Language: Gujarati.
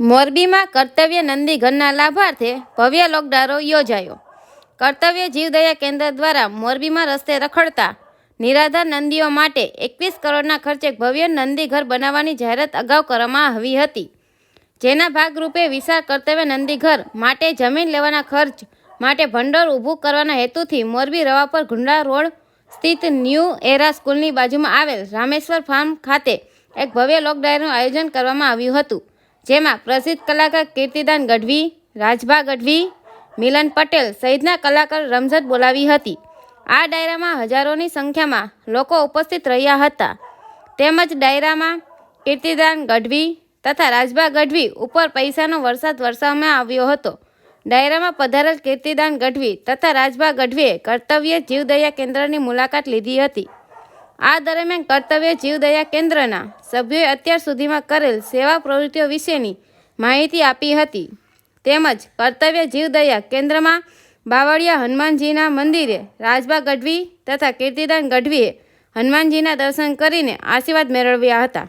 મોરબીમાં કર્તવ્ય નંદી ઘરના લાભાર્થે ભવ્ય લોકડારો યોજાયો। કર્તવ્ય જીવદયા કેન્દ્ર દ્વારા મોરબીમાં રસ્તે રખડતા નિરાધાર નંદીઓ માટે 21 કરોડના ખર્ચે ભવ્ય નંદી ઘર બનાવવાની જાહેરાત અગાઉ કરવામાં આવી હતી, જેના ભાગરૂપે વિશાળ કર્તવ્ય નંદી ઘર માટે જમીન લેવાના ખર્ચ માટે ભંડોળ ઊભું કરવાના હેતુથી મોરબી રવાપર ગુંડા રોડ સ્થિત ન્યૂ એરા સ્કૂલની બાજુમાં આવેલ રામેશ્વર ફાર્મ ખાતે એક ભવ્ય લોકડાયરાનું આયોજન કરવામાં આવ્યું હતું, જેમાં પ્રસિદ્ધ કલાકાર કીર્તિદાન ગઢવી, રાજભા ગઢવી, મિલન પટેલ સહિતના કલાકાર રમઝટ બોલાવી હતી। આ ડાયરામાં હજારોની સંખ્યામાં લોકો ઉપસ્થિત રહ્યા હતા, તેમજ ડાયરામાં કીર્તિદાન ગઢવી તથા રાજભા ગઢવી ઉપર પૈસાનો વરસાદ વરસાવવામાં આવ્યો હતો। ડાયરામાં પધારેલ કીર્તિદાન ગઢવી તથા રાજભા ગઢવીએ કર્તવ્ય જીવદયા કેન્દ્રની મુલાકાત લીધી હતી। આ દરમિયાન કર્તવ્ય જીવદયા કેન્દ્રના સભ્યોએ અત્યાર સુધીમાં કરેલ સેવા પ્રવૃત્તિઓ વિશેની માહિતી આપી હતી, તેમજ કર્તવ્ય જીવદયા કેન્દ્રમાં બાવળિયા હનુમાનજીના મંદિરે રાજભા ગઢવી તથા કીર્તિદાન ગઢવીએ હનુમાનજીના દર્શન કરીને આશીર્વાદ મેળવ્યા હતા।